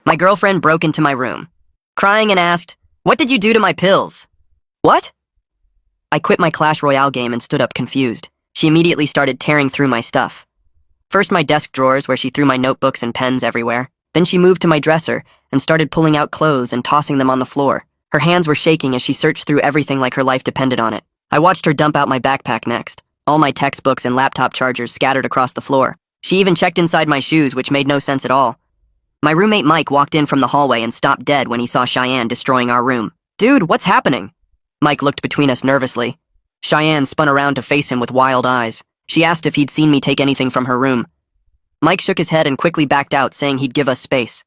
My girlfriend broke into my room, crying and asked, "What did you do to my pills?" What? I quit my Clash Royale game and stood up confused. She immediately started tearing through my stuff. First my desk drawers, where she threw my notebooks and pens everywhere. Then she moved to my dresser and started pulling out clothes and tossing them on the floor. Her hands were shaking as she searched through everything like her life depended on it. I watched her dump out my backpack next, all my textbooks and laptop chargers scattered across the floor. She even checked inside my shoes, which made no sense at all. My roommate Mike walked in from the hallway and stopped dead when he saw Cheyenne destroying our room. "Dude, what's happening?" Mike looked between us nervously. Cheyenne spun around to face him with wild eyes. She asked if he'd seen me take anything from her room. Mike shook his head and quickly backed out, saying he'd give us space.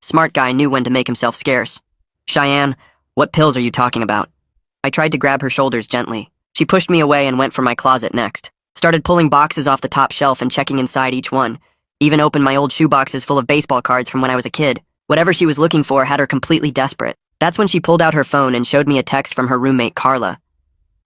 Smart guy knew when to make himself scarce. "Cheyenne, what pills are you talking about?" I tried to grab her shoulders gently. She pushed me away and went for my closet next. Started pulling boxes off the top shelf and checking inside each one. Even opened my old shoeboxes full of baseball cards from when I was a kid. Whatever she was looking for had her completely desperate. That's when she pulled out her phone and showed me a text from her roommate, Carla.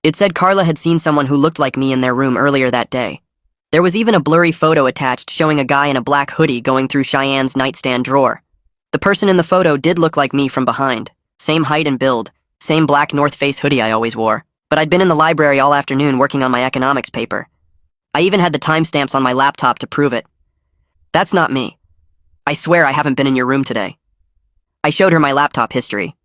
It said Carla had seen someone who looked like me in their room earlier that day. There was even a blurry photo attached showing a guy in a black hoodie going through Cheyenne's nightstand drawer. The person in the photo did look like me from behind. Same height and build, same black North Face hoodie I always wore. But I'd been in the library all afternoon working on my economics paper. I even had the timestamps on my laptop to prove it. "That's not me. I swear I haven't been in your room today." I showed her my laptop history.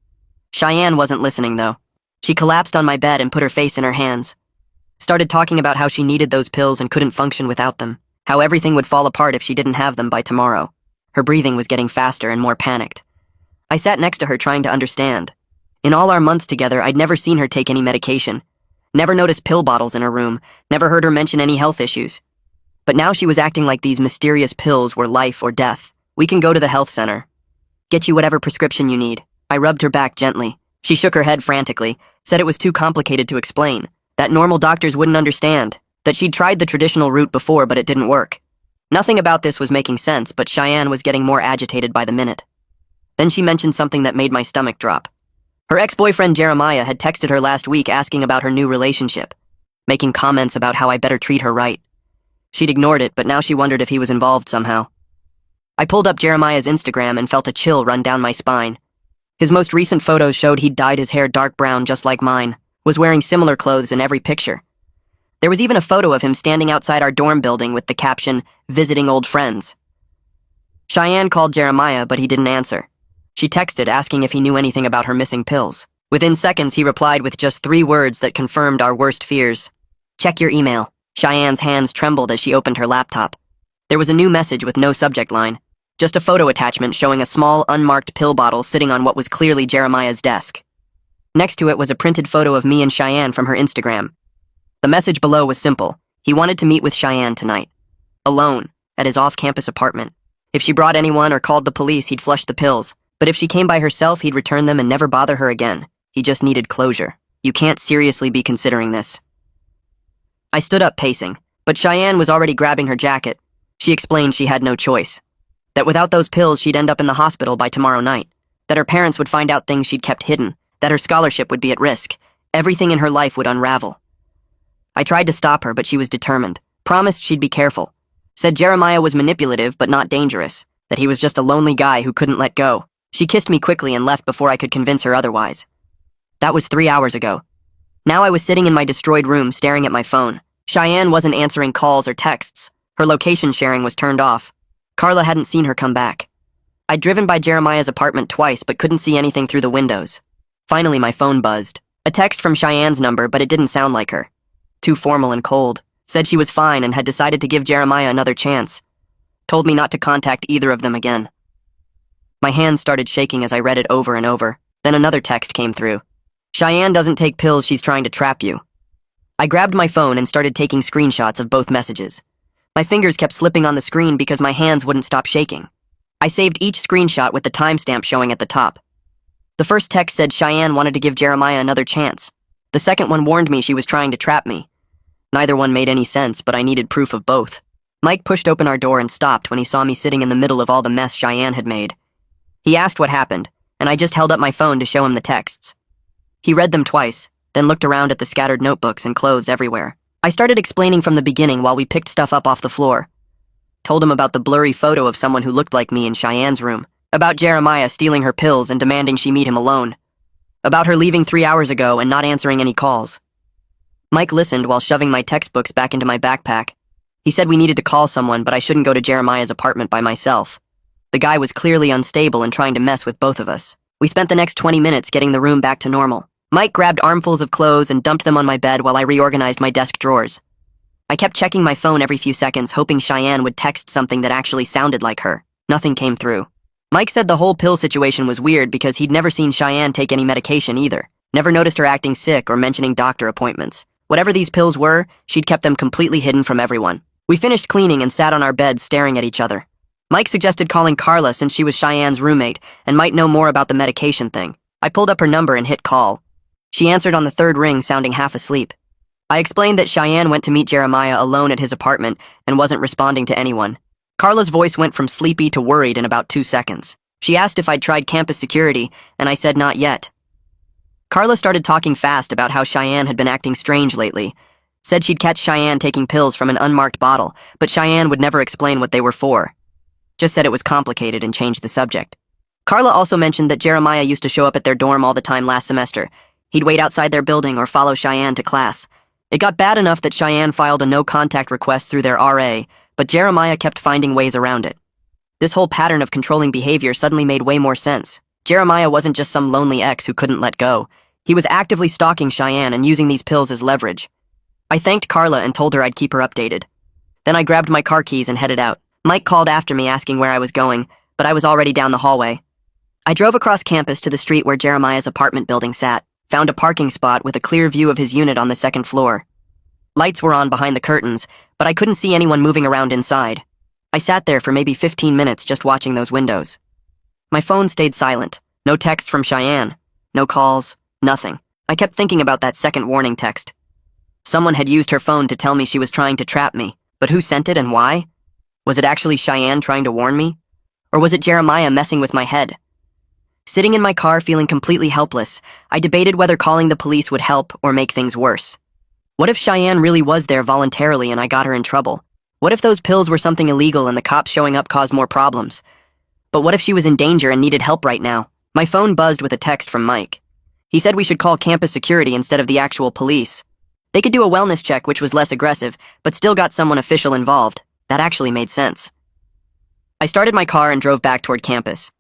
Cheyenne wasn't listening, though. She collapsed on my bed and put her face in her hands. Started talking about how she needed those pills and couldn't function without them. How everything would fall apart if she didn't have them by tomorrow. Her breathing was getting faster and more panicked. I sat next to her trying to understand. In all our months together, I'd never seen her take any medication. Never noticed pill bottles in her room. Never heard her mention any health issues. But now she was acting like these mysterious pills were life or death. "We can go to the health center. Get you whatever prescription you need." I rubbed her back gently. She shook her head frantically, said it was too complicated to explain, that normal doctors wouldn't understand, that she'd tried the traditional route before but it didn't work. Nothing about this was making sense, but Cheyenne was getting more agitated by the minute. Then she mentioned something that made my stomach drop. Her ex-boyfriend Jeremiah had texted her last week asking about her new relationship, making comments about how I better treat her right. She'd ignored it, but now she wondered if he was involved somehow. I pulled up Jeremiah's Instagram and felt a chill run down my spine. His most recent photos showed he'd dyed his hair dark brown just like mine, was wearing similar clothes in every picture. There was even a photo of him standing outside our dorm building with the caption, "Visiting old friends." Cheyenne called Jeremiah, but he didn't answer. She texted asking if he knew anything about her missing pills. Within seconds, he replied with just 3 words that confirmed our worst fears. "Check your email." Cheyenne's hands trembled as she opened her laptop. There was a new message with no subject line. Just a photo attachment showing a small, unmarked pill bottle sitting on what was clearly Jeremiah's desk. Next to it was a printed photo of me and Cheyenne from her Instagram. The message below was simple. He wanted to meet with Cheyenne tonight. Alone, at his off-campus apartment. If she brought anyone or called the police, he'd flush the pills. But if she came by herself, he'd return them and never bother her again. He just needed closure. "You can't seriously be considering this." I stood up pacing, but Cheyenne was already grabbing her jacket. She explained she had no choice. That without those pills, she'd end up in the hospital by tomorrow night. That her parents would find out things she'd kept hidden. That her scholarship would be at risk. Everything in her life would unravel. I tried to stop her, but she was determined. Promised she'd be careful. Said Jeremiah was manipulative, but not dangerous. That he was just a lonely guy who couldn't let go. She kissed me quickly and left before I could convince her otherwise. That was 3 hours ago. Now I was sitting in my destroyed room staring at my phone. Cheyenne wasn't answering calls or texts. Her location sharing was turned off. Carla hadn't seen her come back. I'd driven by Jeremiah's apartment twice but couldn't see anything through the windows. Finally, my phone buzzed. A text from Cheyenne's number, but it didn't sound like her. Too formal and cold. Said she was fine and had decided to give Jeremiah another chance. Told me not to contact either of them again. My hands started shaking as I read it over and over. Then another text came through. "Cheyenne doesn't take pills, she's trying to trap you." I grabbed my phone and started taking screenshots of both messages. My fingers kept slipping on the screen because my hands wouldn't stop shaking. I saved each screenshot with the timestamp showing at the top. The first text said Cheyenne wanted to give Jeremiah another chance. The second one warned me she was trying to trap me. Neither one made any sense, but I needed proof of both. Mike pushed open our door and stopped when he saw me sitting in the middle of all the mess Cheyenne had made. He asked what happened, and I just held up my phone to show him the texts. He read them twice, then looked around at the scattered notebooks and clothes everywhere. I started explaining from the beginning while we picked stuff up off the floor. Told him about the blurry photo of someone who looked like me in Cheyenne's room. About Jeremiah stealing her pills and demanding she meet him alone. About her leaving 3 hours ago and not answering any calls. Mike listened while shoving my textbooks back into my backpack. He said we needed to call someone, but I shouldn't go to Jeremiah's apartment by myself. The guy was clearly unstable and trying to mess with both of us. We spent the next 20 minutes getting the room back to normal. Mike grabbed armfuls of clothes and dumped them on my bed while I reorganized my desk drawers. I kept checking my phone every few seconds, hoping Cheyenne would text something that actually sounded like her. Nothing came through. Mike said the whole pill situation was weird because he'd never seen Cheyenne take any medication either. Never noticed her acting sick or mentioning doctor appointments. Whatever these pills were, she'd kept them completely hidden from everyone. We finished cleaning and sat on our beds staring at each other. Mike suggested calling Carla since she was Cheyenne's roommate and might know more about the medication thing. I pulled up her number and hit call. She answered on the third ring, sounding half asleep. I explained that Cheyenne went to meet Jeremiah alone at his apartment and wasn't responding to anyone. Carla's voice went from sleepy to worried in about 2 seconds. She asked if I'd tried campus security, and I said not yet. Carla started talking fast about how Cheyenne had been acting strange lately. Said she'd catch Cheyenne taking pills from an unmarked bottle, but Cheyenne would never explain what they were for. Just said it was complicated and changed the subject. Carla also mentioned that Jeremiah used to show up at their dorm all the time last semester. He'd wait outside their building or follow Cheyenne to class. It got bad enough that Cheyenne filed a no-contact request through their RA, but Jeremiah kept finding ways around it. This whole pattern of controlling behavior suddenly made way more sense. Jeremiah wasn't just some lonely ex who couldn't let go. He was actively stalking Cheyenne and using these pills as leverage. I thanked Carla and told her I'd keep her updated. Then I grabbed my car keys and headed out. Mike called after me asking where I was going, but I was already down the hallway. I drove across campus to the street where Jeremiah's apartment building sat, found a parking spot with a clear view of his unit on the second floor. Lights were on behind the curtains, but I couldn't see anyone moving around inside. I sat there for maybe 15 minutes just watching those windows. My phone stayed silent. No text from Cheyenne. No calls. Nothing. I kept thinking about that second warning text. Someone had used her phone to tell me she was trying to trap me, but who sent it and why? Was it actually Cheyenne trying to warn me? Or was it Jeremiah messing with my head? Sitting in my car feeling completely helpless, I debated whether calling the police would help or make things worse. What if Cheyenne really was there voluntarily and I got her in trouble? What if those pills were something illegal and the cops showing up caused more problems? But what if she was in danger and needed help right now? My phone buzzed with a text from Mike. He said we should call campus security instead of the actual police. They could do a wellness check, which was less aggressive, but still got someone official involved. That actually made sense. I started my car and drove back toward campus.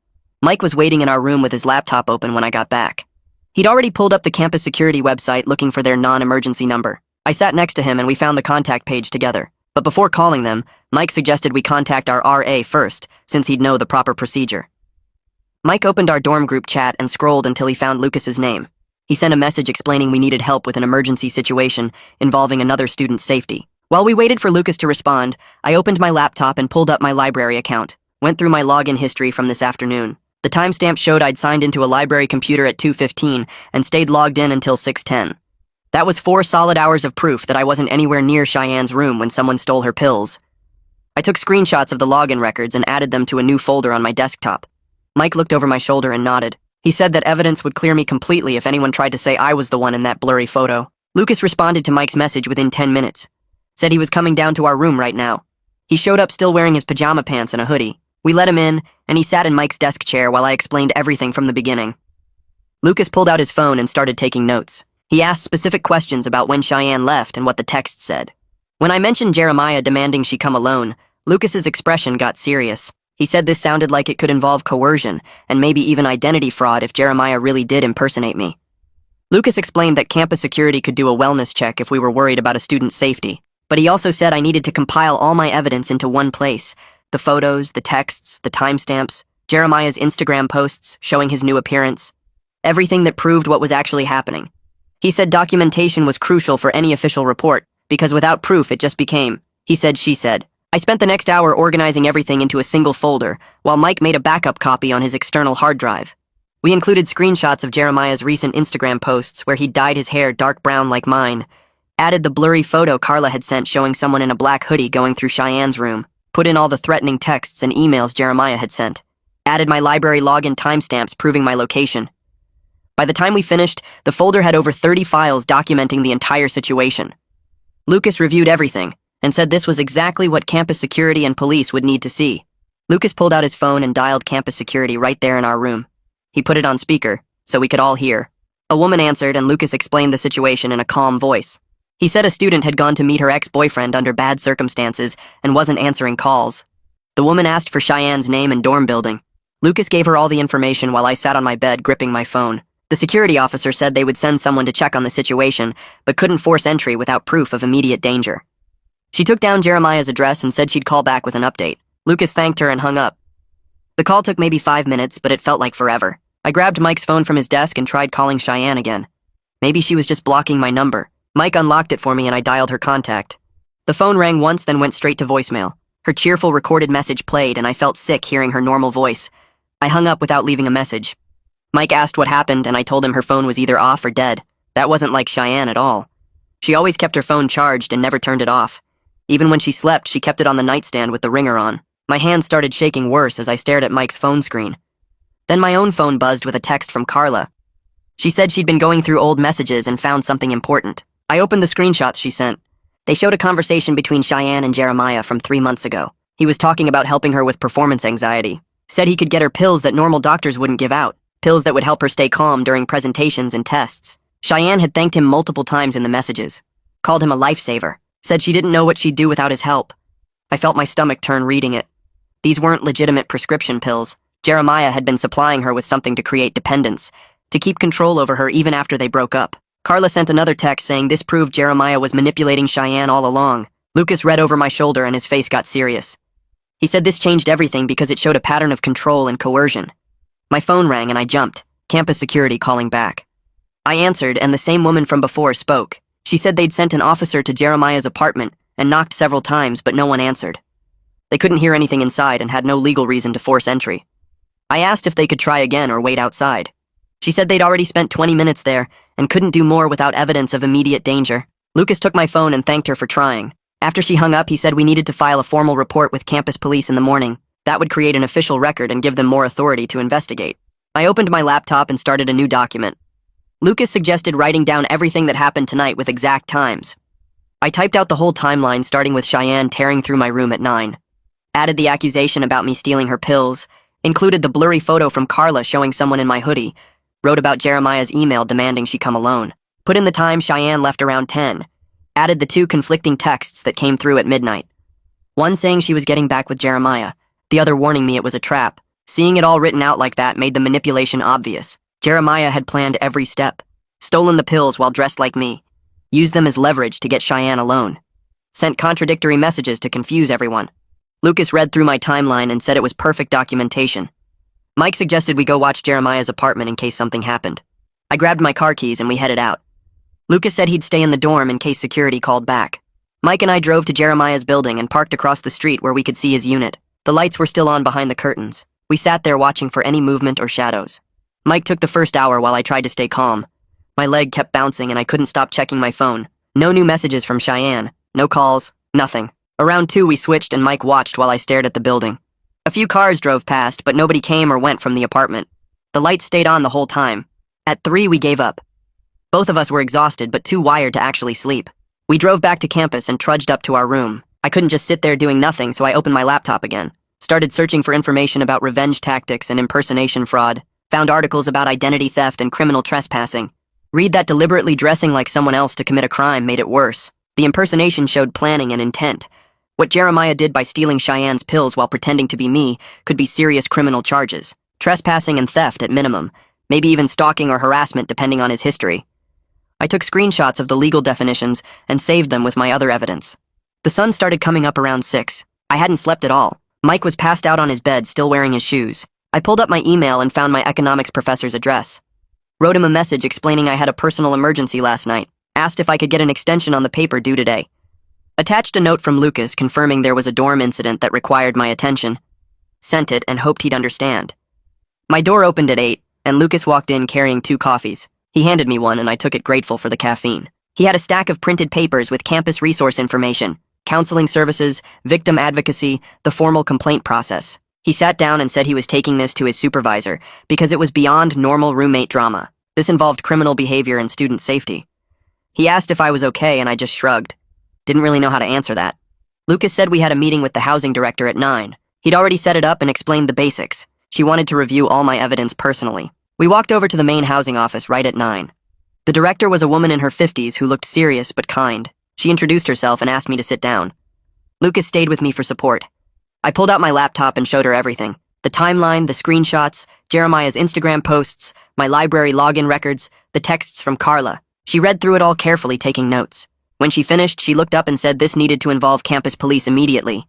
Mike was waiting in our room with his laptop open when I got back. He'd already pulled up the campus security website looking for their non-emergency number. I sat next to him and we found the contact page together. But before calling them, Mike suggested we contact our RA first, since he'd know the proper procedure. Mike opened our dorm group chat and scrolled until he found Lucas's name. He sent a message explaining we needed help with an emergency situation involving another student's safety. While we waited for Lucas to respond, I opened my laptop and pulled up my library account, went through my login history from this afternoon. The timestamp showed I'd signed into a library computer at 2:15 and stayed logged in until 6:10. That was 4 solid hours of proof that I wasn't anywhere near Cheyenne's room when someone stole her pills. I took screenshots of the login records and added them to a new folder on my desktop. Mike looked over my shoulder and nodded. He said that evidence would clear me completely if anyone tried to say I was the one in that blurry photo. Lucas responded to Mike's message within 10 minutes. Said he was coming down to our room right now. He showed up still wearing his pajama pants and a hoodie. We let him in, and he sat in Mike's desk chair while I explained everything from the beginning. Lucas pulled out his phone and started taking notes. He asked specific questions about when Cheyenne left and what the text said. When I mentioned Jeremiah demanding she come alone, Lucas's expression got serious. He said this sounded like it could involve coercion and maybe even identity fraud if Jeremiah really did impersonate me. Lucas explained that campus security could do a wellness check if we were worried about a student's safety, but he also said I needed to compile all my evidence into one place: the photos, the texts, the timestamps, Jeremiah's Instagram posts showing his new appearance, everything that proved what was actually happening. He said documentation was crucial for any official report, because without proof it just became he said, she said. I spent the next hour organizing everything into a single folder, while Mike made a backup copy on his external hard drive. We included screenshots of Jeremiah's recent Instagram posts where he dyed his hair dark brown like mine, added the blurry photo Carla had sent showing someone in a black hoodie going through Cheyenne's room, put in all the threatening texts and emails Jeremiah had sent, added my library login timestamps proving my location. By the time we finished, the folder had over 30 files documenting the entire situation. Lucas reviewed everything and said this was exactly what campus security and police would need to see. Lucas pulled out his phone and dialed campus security right there in our room. He put it on speaker, so we could all hear. A woman answered, and Lucas explained the situation in a calm voice. He said a student had gone to meet her ex-boyfriend under bad circumstances and wasn't answering calls. The woman asked for Cheyenne's name and dorm building. Lucas gave her all the information while I sat on my bed gripping my phone. The security officer said they would send someone to check on the situation, but couldn't force entry without proof of immediate danger. She took down Jeremiah's address and said she'd call back with an update. Lucas thanked her and hung up. The call took maybe 5 minutes, but it felt like forever. I grabbed Mike's phone from his desk and tried calling Cheyenne again. Maybe she was just blocking my number. Mike unlocked it for me and I dialed her contact. The phone rang once, then went straight to voicemail. Her cheerful recorded message played and I felt sick hearing her normal voice. I hung up without leaving a message. Mike asked what happened and I told him her phone was either off or dead. That wasn't like Cheyenne at all. She always kept her phone charged and never turned it off. Even when she slept, she kept it on the nightstand with the ringer on. My hands started shaking worse as I stared at Mike's phone screen. Then my own phone buzzed with a text from Carla. She said she'd been going through old messages and found something important. I opened the screenshots she sent. They showed a conversation between Cheyenne and Jeremiah from 3 months ago. He was talking about helping her with performance anxiety. Said he could get her pills that normal doctors wouldn't give out. Pills that would help her stay calm during presentations and tests. Cheyenne had thanked him multiple times in the messages. Called him a lifesaver. Said she didn't know what she'd do without his help. I felt my stomach turn reading it. These weren't legitimate prescription pills. Jeremiah had been supplying her with something to create dependence, to keep control over her even after they broke up. Carla sent another text saying this proved Jeremiah was manipulating Cheyenne all along. Lucas read over my shoulder and his face got serious. He said this changed everything because it showed a pattern of control and coercion. My phone rang and I jumped, campus security calling back. I answered and the same woman from before spoke. She said they'd sent an officer to Jeremiah's apartment and knocked several times, but no one answered. They couldn't hear anything inside and had no legal reason to force entry. I asked if they could try again or wait outside. She said they'd already spent 20 minutes there and couldn't do more without evidence of immediate danger. Lucas took my phone and thanked her for trying. After she hung up, he said we needed to file a formal report with campus police in the morning. That would create an official record and give them more authority to investigate. I opened my laptop and started a new document. Lucas suggested writing down everything that happened tonight with exact times. I typed out the whole timeline starting with Cheyenne tearing through my room at 9. Added the accusation about me stealing her pills, included the blurry photo from Carla showing someone in my hoodie, wrote about Jeremiah's email demanding she come alone, put in the time Cheyenne left around 10, added the 2 conflicting texts that came through at midnight. One saying she was getting back with Jeremiah, the other warning me it was a trap. Seeing it all written out like that made the manipulation obvious. Jeremiah had planned every step, stolen the pills while dressed like me, used them as leverage to get Cheyenne alone, sent contradictory messages to confuse everyone. Lucas read through my timeline and said it was perfect documentation. Mike suggested we go watch Jeremiah's apartment in case something happened. I grabbed my car keys and we headed out. Lucas said he'd stay in the dorm in case security called back. Mike and I drove to Jeremiah's building and parked across the street where we could see his unit. The lights were still on behind the curtains. We sat there watching for any movement or shadows. Mike took the first hour while I tried to stay calm. My leg kept bouncing and I couldn't stop checking my phone. No new messages from Cheyenne. No calls. Nothing. Around 2 we switched and Mike watched while I stared at the building. A few cars drove past, but nobody came or went from the apartment. The lights stayed on the whole time. At 3 we gave up. Both of us were exhausted but too wired to actually sleep. We drove back to campus and trudged up to our room. I couldn't just sit there doing nothing, so I opened my laptop again. Started searching for information about revenge tactics and impersonation fraud. Found articles about identity theft and criminal trespassing. Read that deliberately dressing like someone else to commit a crime made it worse. The impersonation showed planning and intent. What Jeremiah did by stealing Cheyenne's pills while pretending to be me could be serious criminal charges. Trespassing and theft at minimum. Maybe even stalking or harassment depending on his history. I took screenshots of the legal definitions and saved them with my other evidence. The sun started coming up around 6. I hadn't slept at all. Mike was passed out on his bed, still wearing his shoes. I pulled up my email and found my economics professor's address. Wrote him a message explaining I had a personal emergency last night. Asked if I could get an extension on the paper due today. Attached a note from Lucas confirming there was a dorm incident that required my attention. Sent it and hoped he'd understand. My door opened at 8, and Lucas walked in carrying 2 coffees. He handed me one and I took it grateful for the caffeine. He had a stack of printed papers with campus resource information, counseling services, victim advocacy, the formal complaint process. He sat down and said he was taking this to his supervisor because it was beyond normal roommate drama. This involved criminal behavior and student safety. He asked if I was okay and I just shrugged. Didn't really know how to answer that. Lucas said we had a meeting with the housing director at 9. He'd already set it up and explained the basics. She wanted to review all my evidence personally. We walked over to the main housing office right at 9. The director was a woman in her 50s who looked serious but kind. She introduced herself and asked me to sit down. Lucas stayed with me for support. I pulled out my laptop and showed her everything. The timeline, the screenshots, Jeremiah's Instagram posts, my library login records, the texts from Carla. She read through it all carefully, taking notes. When she finished, she looked up and said this needed to involve campus police immediately.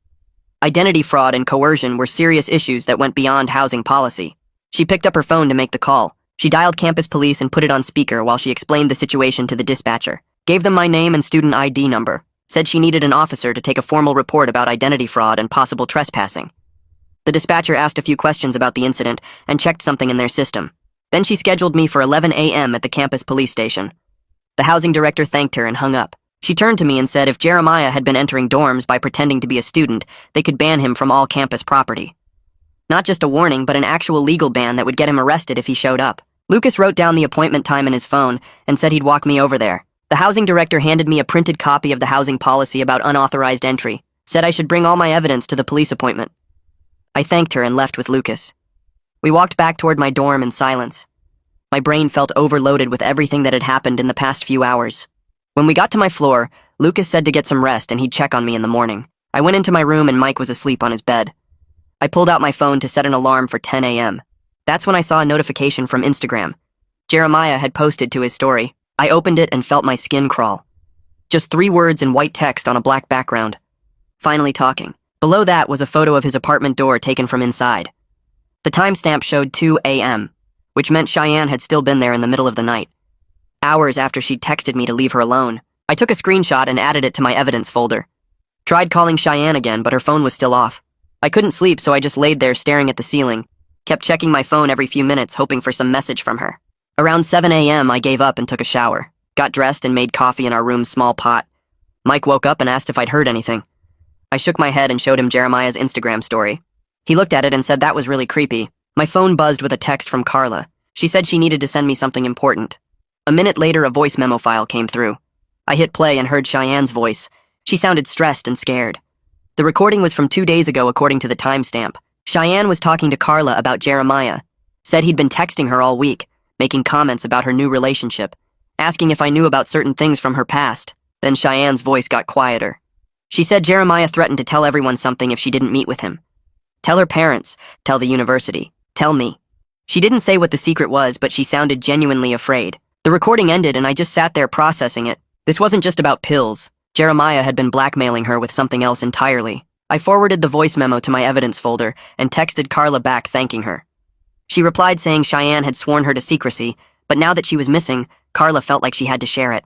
Identity fraud and coercion were serious issues that went beyond housing policy. She picked up her phone to make the call. She dialed campus police and put it on speaker while she explained the situation to the dispatcher. Gave them my name and student ID number. Said she needed an officer to take a formal report about identity fraud and possible trespassing. The dispatcher asked a few questions about the incident and checked something in their system. Then she scheduled me for 11 a.m. at the campus police station. The housing director thanked her and hung up. She turned to me and said if Jeremiah had been entering dorms by pretending to be a student, they could ban him from all campus property. Not just a warning, but an actual legal ban that would get him arrested if he showed up. Lucas wrote down the appointment time in his phone and said he'd walk me over there. The housing director handed me a printed copy of the housing policy about unauthorized entry, said I should bring all my evidence to the police appointment. I thanked her and left with Lucas. We walked back toward my dorm in silence. My brain felt overloaded with everything that had happened in the past few hours. When we got to my floor, Lucas said to get some rest and he'd check on me in the morning. I went into my room and Mike was asleep on his bed. I pulled out my phone to set an alarm for 10 a.m. That's when I saw a notification from Instagram. Jeremiah had posted to his story. I opened it and felt my skin crawl. Just 3 words in white text on a black background. Finally talking. Below that was a photo of his apartment door taken from inside. The timestamp showed 2 a.m., which meant Cheyenne had still been there in the middle of the night. Hours after she'd texted me to leave her alone, I took a screenshot and added it to my evidence folder. Tried calling Cheyenne again, but her phone was still off. I couldn't sleep, so I just laid there staring at the ceiling, kept checking my phone every few minutes, hoping for some message from her. Around 7 a.m., I gave up and took a shower, got dressed and made coffee in our room's small pot. Mike woke up and asked if I'd heard anything. I shook my head and showed him Jeremiah's Instagram story. He looked at it and said that was really creepy. My phone buzzed with a text from Carla. She said she needed to send me something important. A minute later, a voice memo file came through. I hit play and heard Cheyenne's voice. She sounded stressed and scared. The recording was from 2 days ago according to the timestamp. Cheyenne was talking to Carla about Jeremiah. Said he'd been texting her all week, making comments about her new relationship, asking if I knew about certain things from her past. Then Cheyenne's voice got quieter. She said Jeremiah threatened to tell everyone something if she didn't meet with him. Tell her parents, tell the university, tell me. She didn't say what the secret was, but she sounded genuinely afraid. The recording ended and I just sat there processing it. This wasn't just about pills. Jeremiah had been blackmailing her with something else entirely. I forwarded the voice memo to my evidence folder and texted Carla back thanking her. She replied saying Cheyenne had sworn her to secrecy, but now that she was missing, Carla felt like she had to share it.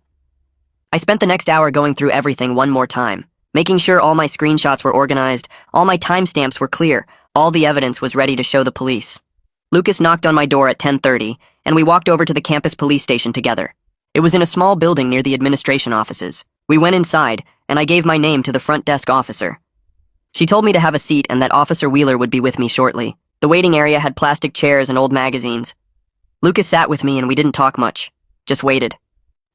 I spent the next hour going through everything one more time, making sure all my screenshots were organized, all my timestamps were clear, all the evidence was ready to show the police. Lucas knocked on my door at 10:30, and we walked over to the campus police station together. It was in a small building near the administration offices. We went inside, and I gave my name to the front desk officer. She told me to have a seat and that Officer Wheeler would be with me shortly. The waiting area had plastic chairs and old magazines. Lucas sat with me and we didn't talk much, just waited.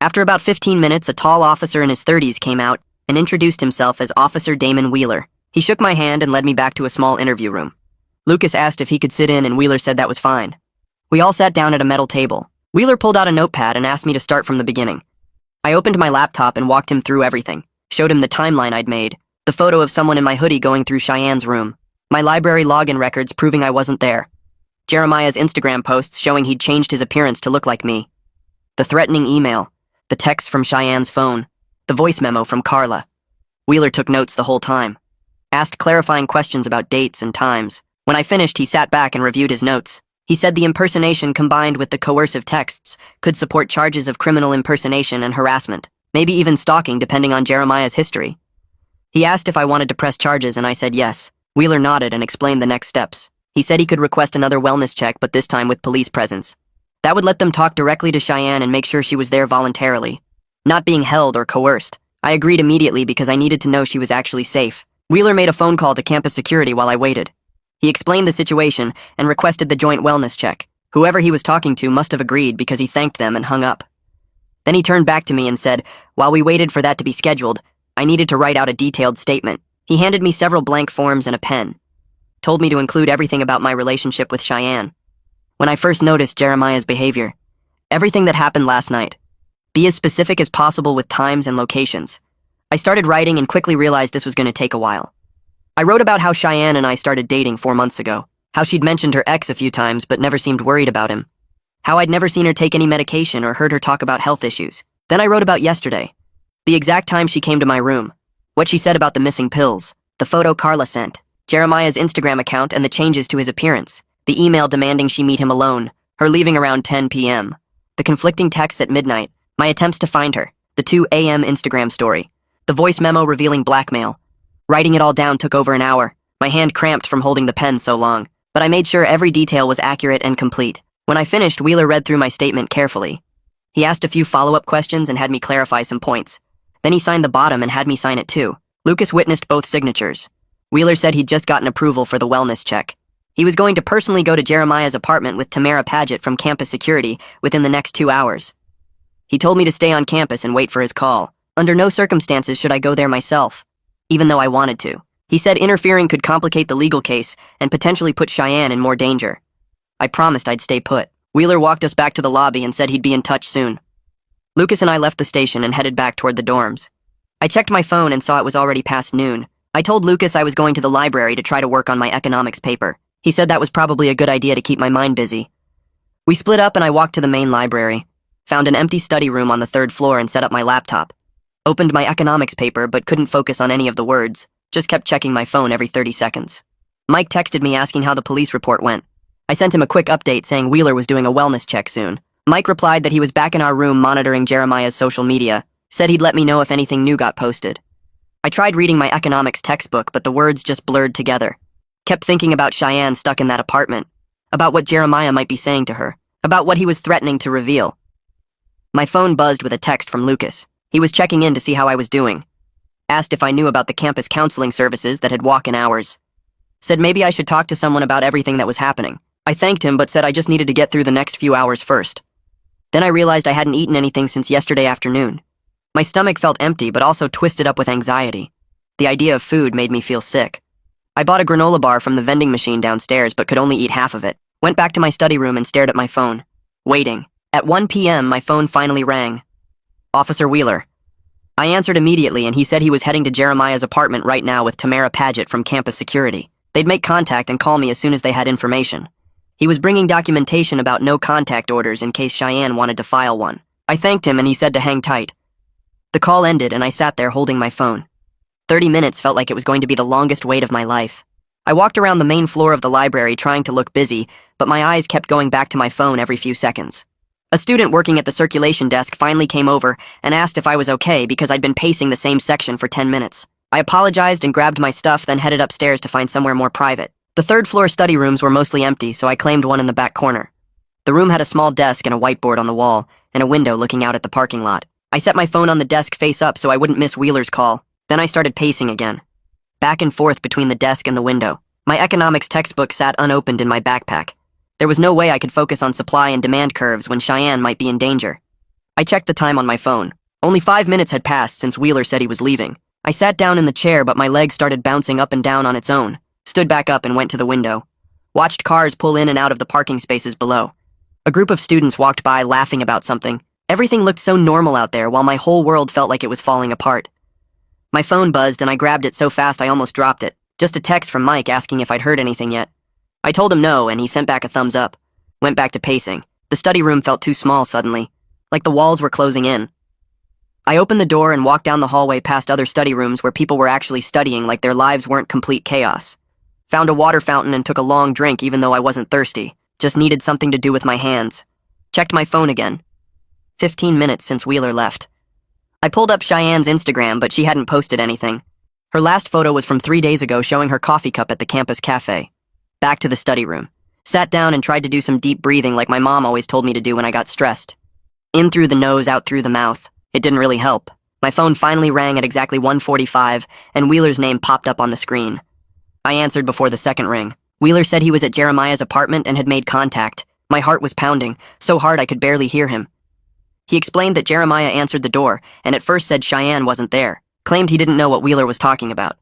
After about 15 minutes, a tall officer in his 30s came out and introduced himself as Officer Damon Wheeler. He shook my hand and led me back to a small interview room. Lucas asked if he could sit in and Wheeler said that was fine. We all sat down at a metal table. Wheeler pulled out a notepad and asked me to start from the beginning. I opened my laptop and walked him through everything, showed him the timeline I'd made, the photo of someone in my hoodie going through Cheyenne's room, my library login records proving I wasn't there, Jeremiah's Instagram posts showing he'd changed his appearance to look like me, the threatening email, the text from Cheyenne's phone, the voice memo from Carla. Wheeler took notes the whole time, asked clarifying questions about dates and times. When I finished, he sat back and reviewed his notes. He said the impersonation combined with the coercive texts could support charges of criminal impersonation and harassment, maybe even stalking depending on Jeremiah's history. He asked if I wanted to press charges and I said yes. Wheeler nodded and explained the next steps. He said he could request another wellness check, but this time with police presence. That would let them talk directly to Cheyenne and make sure she was there voluntarily, not being held or coerced. I agreed immediately because I needed to know she was actually safe. Wheeler made a phone call to campus security while I waited. He explained the situation and requested the joint wellness check. Whoever he was talking to must have agreed because he thanked them and hung up. Then he turned back to me and said, while we waited for that to be scheduled, I needed to write out a detailed statement. He handed me several blank forms and a pen. told me to include everything about my relationship with Cheyenne. When I first noticed Jeremiah's behavior, everything that happened last night, be as specific as possible with times and locations. I started writing and quickly realized this was going to take a while. I wrote about how Cheyenne and I started dating 4 months ago, how she'd mentioned her ex a few times but never seemed worried about him, how I'd never seen her take any medication or heard her talk about health issues. Then I wrote about yesterday, the exact time she came to my room, what she said about the missing pills, the photo Carla sent, Jeremiah's Instagram account and the changes to his appearance, the email demanding she meet him alone, her leaving around 10 p.m., the conflicting texts at midnight, my attempts to find her, the 2 a.m. Instagram story, the voice memo revealing blackmail. Writing it all down took over an hour, my hand cramped from holding the pen so long, but I made sure every detail was accurate and complete. When I finished, Wheeler read through my statement carefully. He asked a few follow-up questions and had me clarify some points. Then he signed the bottom and had me sign it too. Lucas witnessed both signatures. Wheeler said he'd just gotten approval for the wellness check. He was going to personally go to Jeremiah's apartment with Tamara Paget from campus security within the next 2 hours. He told me to stay on campus and wait for his call. Under no circumstances should I go there myself, even though I wanted to. He said interfering could complicate the legal case and potentially put Cheyenne in more danger. I promised I'd stay put. Wheeler walked us back to the lobby and said he'd be in touch soon. Lucas and I left the station and headed back toward the dorms. I checked my phone and saw it was already past noon. I told Lucas I was going to the library to try to work on my economics paper. He said that was probably a good idea to keep my mind busy. We split up and I walked to the main library, found an empty study room on the 3rd floor and set up my laptop. Opened my economics paper but couldn't focus on any of the words, just kept checking my phone every 30 seconds. Mike texted me asking how the police report went. I sent him a quick update saying Wheeler was doing a wellness check soon. Mike replied that he was back in our room monitoring Jeremiah's social media, said he'd let me know if anything new got posted. I tried reading my economics textbook, but the words just blurred together. Kept thinking about Cheyenne stuck in that apartment, about what Jeremiah might be saying to her, about what he was threatening to reveal. My phone buzzed with a text from Lucas. He was checking in to see how I was doing. Asked if I knew about the campus counseling services that had walk-in hours. Said maybe I should talk to someone about everything that was happening. I thanked him but said I just needed to get through the next few hours first. Then I realized I hadn't eaten anything since yesterday afternoon. My stomach felt empty but also twisted up with anxiety. The idea of food made me feel sick. I bought a granola bar from the vending machine downstairs but could only eat half of it. Went back to my study room and stared at my phone. Waiting. At 1 p.m. my phone finally rang. Officer Wheeler. I answered immediately and he said he was heading to Jeremiah's apartment right now with Tamara Paget from campus security. They'd make contact and call me as soon as they had information. He was bringing documentation about no contact orders in case Cheyenne wanted to file one. I thanked him and he said to hang tight. The call ended and I sat there holding my phone. 30 minutes felt like it was going to be the longest wait of my life. I walked around the main floor of the library trying to look busy, but my eyes kept going back to my phone every few seconds. A student working at the circulation desk finally came over and asked if I was okay because I'd been pacing the same section for 10 minutes. I apologized and grabbed my stuff, then headed upstairs to find somewhere more private. The 3rd floor study rooms were mostly empty, so I claimed one in the back corner. The room had a small desk and a whiteboard on the wall, and a window looking out at the parking lot. I set my phone on the desk face up so I wouldn't miss Wheeler's call. Then I started pacing again. Back and forth between the desk and the window. My economics textbook sat unopened in my backpack. There was no way I could focus on supply and demand curves when Cheyenne might be in danger. I checked the time on my phone. Only 5 minutes had passed since Wheeler said he was leaving. I sat down in the chair, but my leg started bouncing up and down on its own. Stood back up and went to the window. Watched cars pull in and out of the parking spaces below. A group of students walked by laughing about something. Everything looked so normal out there while my whole world felt like it was falling apart. My phone buzzed and I grabbed it so fast I almost dropped it. Just a text from Mike asking if I'd heard anything yet. I told him no, and he sent back a thumbs up. Went back to pacing. The study room felt too small suddenly, like the walls were closing in. I opened the door and walked down the hallway past other study rooms where people were actually studying like their lives weren't complete chaos. Found a water fountain and took a long drink even though I wasn't thirsty. Just needed something to do with my hands. Checked my phone again. 15 minutes since Wheeler left. I pulled up Cheyenne's Instagram, but she hadn't posted anything. Her last photo was from 3 days ago showing her coffee cup at the campus cafe. Back to the study room. Sat down and tried to do some deep breathing like my mom always told me to do when I got stressed. In through the nose, out through the mouth. It didn't really help. My phone finally rang at exactly 1:45, and Wheeler's name popped up on the screen. I answered before the second ring. Wheeler said he was at Jeremiah's apartment and had made contact. My heart was pounding, so hard I could barely hear him. He explained that Jeremiah answered the door, and at first said Cheyenne wasn't there. Claimed he didn't know what Wheeler was talking about.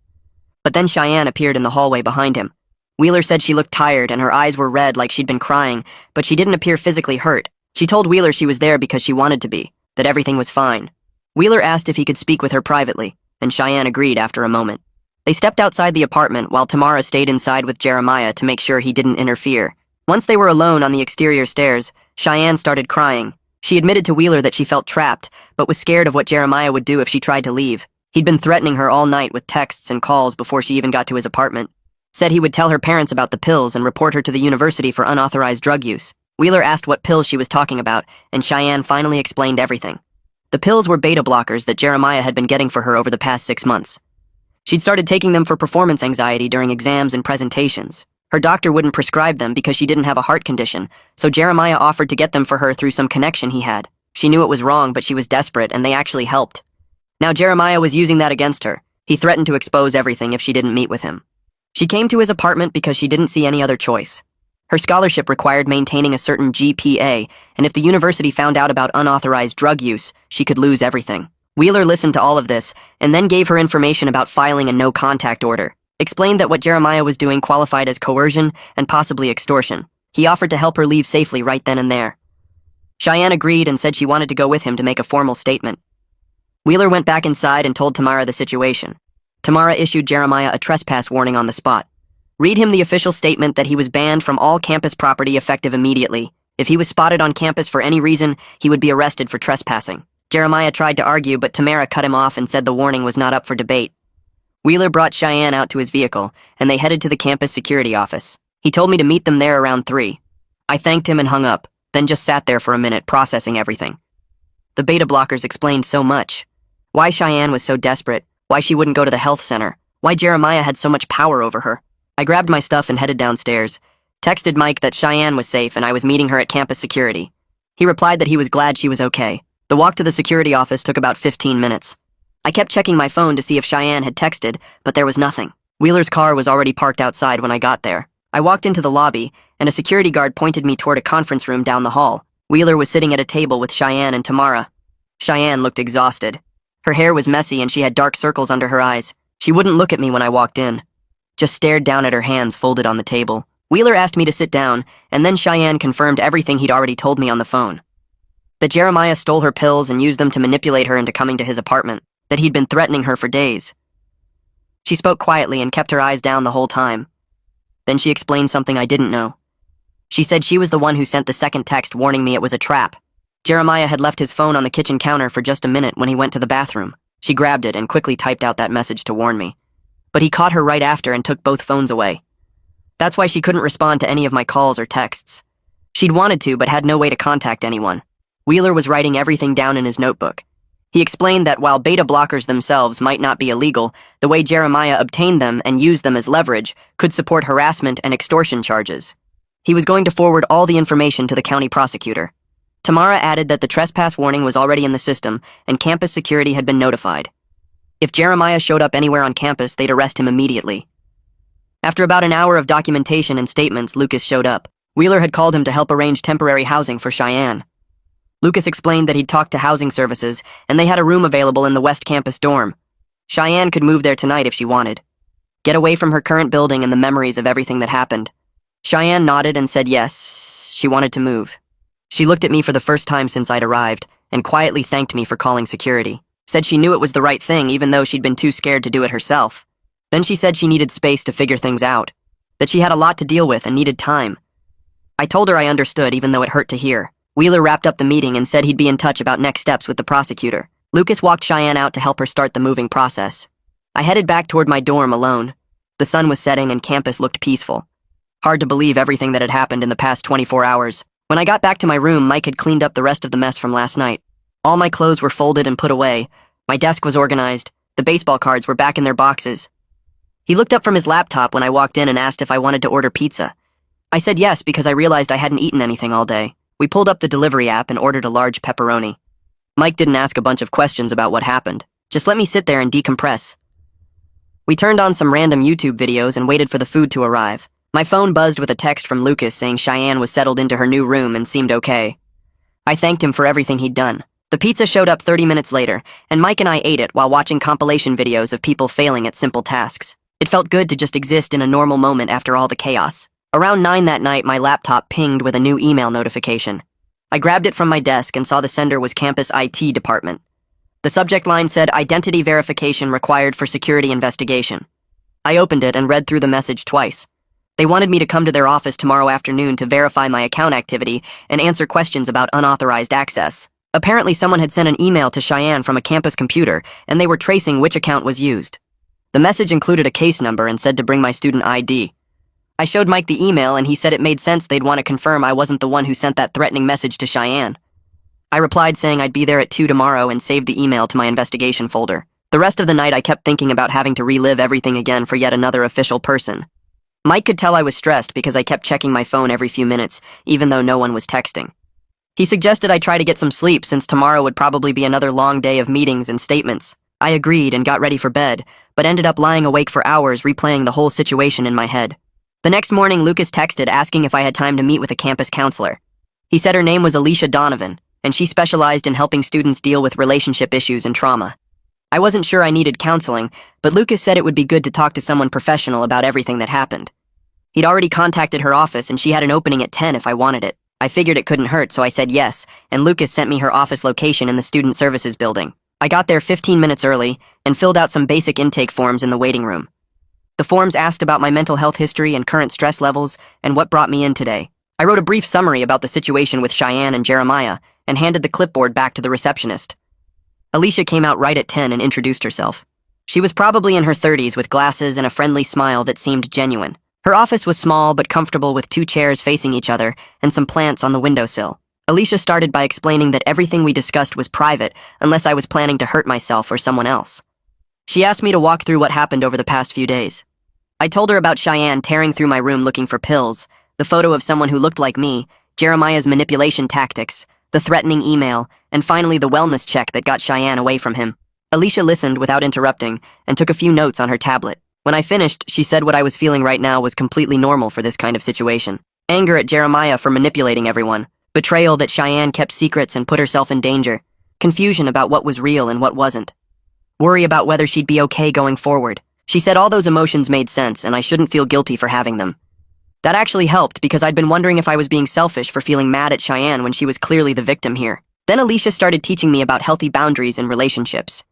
But then Cheyenne appeared in the hallway behind him. Wheeler said she looked tired and her eyes were red like she'd been crying, but she didn't appear physically hurt. She told Wheeler she was there because she wanted to be, that everything was fine. Wheeler asked if he could speak with her privately, and Cheyenne agreed after a moment. They stepped outside the apartment while Tamara stayed inside with Jeremiah to make sure he didn't interfere. Once they were alone on the exterior stairs, Cheyenne started crying. She admitted to Wheeler that she felt trapped, but was scared of what Jeremiah would do if she tried to leave. He'd been threatening her all night with texts and calls before she even got to his apartment. Said he would tell her parents about the pills and report her to the university for unauthorized drug use. Wheeler asked what pills she was talking about, and Cheyenne finally explained everything. The pills were beta blockers that Jeremiah had been getting for her over the past 6 months. She'd started taking them for performance anxiety during exams and presentations. Her doctor wouldn't prescribe them because she didn't have a heart condition, so Jeremiah offered to get them for her through some connection he had. She knew it was wrong, but she was desperate, and they actually helped. Now Jeremiah was using that against her. He threatened to expose everything if she didn't meet with him. She came to his apartment because she didn't see any other choice. Her scholarship required maintaining a certain GPA, and if the university found out about unauthorized drug use, she could lose everything. Wheeler listened to all of this, and then gave her information about filing a no-contact order. Explained that what Jeremiah was doing qualified as coercion and possibly extortion. He offered to help her leave safely right then and there. Cheyenne agreed and said she wanted to go with him to make a formal statement. Wheeler went back inside and told Tamara the situation. Tamara issued Jeremiah a trespass warning on the spot. Read him the official statement that he was banned from all campus property effective immediately. If he was spotted on campus for any reason, he would be arrested for trespassing. Jeremiah tried to argue, but Tamara cut him off and said the warning was not up for debate. Wheeler brought Cheyenne out to his vehicle, and they headed to the campus security office. He told me to meet them there around 3. I thanked him and hung up, then just sat there for a minute processing everything. The beta blockers explained so much. Why Cheyenne was so desperate, why she wouldn't go to the health center, why Jeremiah had so much power over her. I grabbed my stuff and headed downstairs, texted Mike that Cheyenne was safe and I was meeting her at campus security. He replied that he was glad she was okay. The walk to the security office took about 15 minutes. I kept checking my phone to see if Cheyenne had texted, but there was nothing. Wheeler's car was already parked outside when I got there. I walked into the lobby, and a security guard pointed me toward a conference room down the hall. Wheeler was sitting at a table with Cheyenne and Tamara. Cheyenne looked exhausted. Her hair was messy and she had dark circles under her eyes. She wouldn't look at me when I walked in, just stared down at her hands folded on the table. Wheeler asked me to sit down, and then Cheyenne confirmed everything he'd already told me on the phone. That Jeremiah stole her pills and used them to manipulate her into coming to his apartment. That he'd been threatening her for days. She spoke quietly and kept her eyes down the whole time. Then she explained something I didn't know. She said she was the one who sent the second text warning me it was a trap. Jeremiah had left his phone on the kitchen counter for just a minute when he went to the bathroom. She grabbed it and quickly typed out that message to warn me. But he caught her right after and took both phones away. That's why she couldn't respond to any of my calls or texts. She'd wanted to, but had no way to contact anyone. Wheeler was writing everything down in his notebook. He explained that while beta blockers themselves might not be illegal, the way Jeremiah obtained them and used them as leverage could support harassment and extortion charges. He was going to forward all the information to the county prosecutor. Tamara added that the trespass warning was already in the system and campus security had been notified. If Jeremiah showed up anywhere on campus, they'd arrest him immediately. After about an hour of documentation and statements, Lucas showed up. Wheeler had called him to help arrange temporary housing for Cheyenne. Lucas explained that he'd talked to housing services, and they had a room available in the West Campus dorm. Cheyenne could move there tonight if she wanted. Get away from her current building and the memories of everything that happened. Cheyenne nodded and said yes, she wanted to move. She looked at me for the first time since I'd arrived, and quietly thanked me for calling security. Said she knew it was the right thing even though she'd been too scared to do it herself. Then she said she needed space to figure things out. That she had a lot to deal with and needed time. I told her I understood even though it hurt to hear. Wheeler wrapped up the meeting and said he'd be in touch about next steps with the prosecutor. Lucas walked Cheyenne out to help her start the moving process. I headed back toward my dorm alone. The sun was setting and campus looked peaceful. Hard to believe everything that had happened in the past 24 hours. When I got back to my room, Mike had cleaned up the rest of the mess from last night. All my clothes were folded and put away. My desk was organized. The baseball cards were back in their boxes. He looked up from his laptop when I walked in and asked if I wanted to order pizza. I said yes because I realized I hadn't eaten anything all day. We pulled up the delivery app and ordered a large pepperoni. Mike didn't ask a bunch of questions about what happened. Just let me sit there and decompress. We turned on some random YouTube videos and waited for the food to arrive. My phone buzzed with a text from Lucas saying Cheyenne was settled into her new room and seemed okay. I thanked him for everything he'd done. The pizza showed up 30 minutes later, and Mike and I ate it while watching compilation videos of people failing at simple tasks. It felt good to just exist in a normal moment after all the chaos. Around 9 that night, my laptop pinged with a new email notification. I grabbed it from my desk and saw the sender was campus IT department. The subject line said, "Identity verification required for security investigation." I opened it and read through the message twice. They wanted me to come to their office tomorrow afternoon to verify my account activity and answer questions about unauthorized access. Apparently, someone had sent an email to Cheyenne from a campus computer, and they were tracing which account was used. The message included a case number and said to bring my student ID. I showed Mike the email, and he said it made sense they'd want to confirm I wasn't the one who sent that threatening message to Cheyenne. I replied saying I'd be there at 2 tomorrow and saved the email to my investigation folder. The rest of the night, I kept thinking about having to relive everything again for yet another official person. Mike could tell I was stressed because I kept checking my phone every few minutes, even though no one was texting. He suggested I try to get some sleep since tomorrow would probably be another long day of meetings and statements. I agreed and got ready for bed, but ended up lying awake for hours replaying the whole situation in my head. The next morning, Lucas texted asking if I had time to meet with a campus counselor. He said her name was Alicia Donovan, and she specialized in helping students deal with relationship issues and trauma. I wasn't sure I needed counseling, but Lucas said it would be good to talk to someone professional about everything that happened. He'd already contacted her office, and she had an opening at 10 if I wanted it. I figured it couldn't hurt, so I said yes, and Lucas sent me her office location in the Student Services building. I got there 15 minutes early and filled out some basic intake forms in the waiting room. The forms asked about my mental health history and current stress levels and what brought me in today. I wrote a brief summary about the situation with Cheyenne and Jeremiah and handed the clipboard back to the receptionist. Alicia came out right at 10 and introduced herself. She was probably in her 30s with glasses and a friendly smile that seemed genuine. Her office was small but comfortable with 2 chairs facing each other and some plants on the windowsill. Alicia started by explaining that everything we discussed was private unless I was planning to hurt myself or someone else. She asked me to walk through what happened over the past few days. I told her about Cheyenne tearing through my room looking for pills, the photo of someone who looked like me, Jeremiah's manipulation tactics, the threatening email, and finally the wellness check that got Cheyenne away from him. Alicia listened without interrupting and took a few notes on her tablet. When I finished, she said what I was feeling right now was completely normal for this kind of situation. Anger at Jeremiah for manipulating everyone, betrayal that Cheyenne kept secrets and put herself in danger, confusion about what was real and what wasn't, worry about whether she'd be okay going forward. She said all those emotions made sense and I shouldn't feel guilty for having them. That actually helped because I'd been wondering if I was being selfish for feeling mad at Cheyenne when she was clearly the victim here. Then Alicia started teaching me about healthy boundaries in relationships.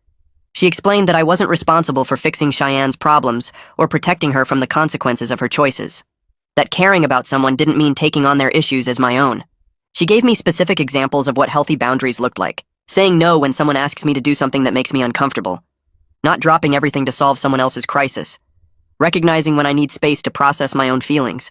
She explained that I wasn't responsible for fixing Cheyenne's problems or protecting her from the consequences of her choices. That caring about someone didn't mean taking on their issues as my own. She gave me specific examples of what healthy boundaries looked like. Saying no when someone asks me to do something that makes me uncomfortable. Not dropping everything to solve someone else's crisis. Recognizing when I need space to process my own feelings.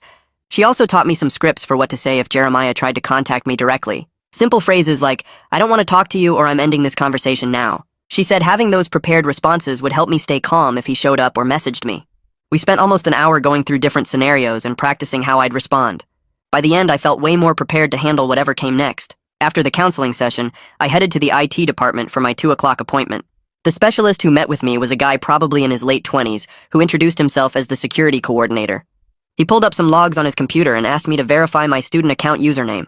She also taught me some scripts for what to say if Jeremiah tried to contact me directly. Simple phrases like, "I don't want to talk to you," or "I'm ending this conversation now." She said having those prepared responses would help me stay calm if he showed up or messaged me. We spent almost an hour going through different scenarios and practicing how I'd respond. By the end, I felt way more prepared to handle whatever came next. After the counseling session, I headed to the IT department for my 2 o'clock appointment. The specialist who met with me was a guy probably in his late 20s who introduced himself as the security coordinator. He pulled up some logs on his computer and asked me to verify my student account username.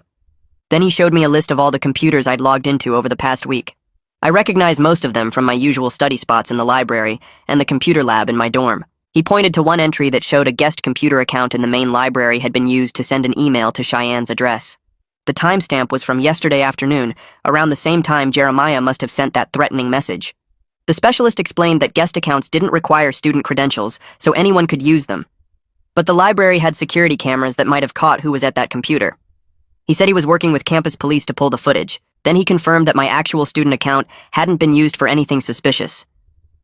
Then he showed me a list of all the computers I'd logged into over the past week. I recognized most of them from my usual study spots in the library and the computer lab in my dorm. He pointed to one entry that showed a guest computer account in the main library had been used to send an email to Cheyenne's address. The timestamp was from yesterday afternoon, around the same time Jeremiah must have sent that threatening message. The specialist explained that guest accounts didn't require student credentials, so anyone could use them. But the library had security cameras that might have caught who was at that computer. He said he was working with campus police to pull the footage. Then he confirmed that my actual student account hadn't been used for anything suspicious.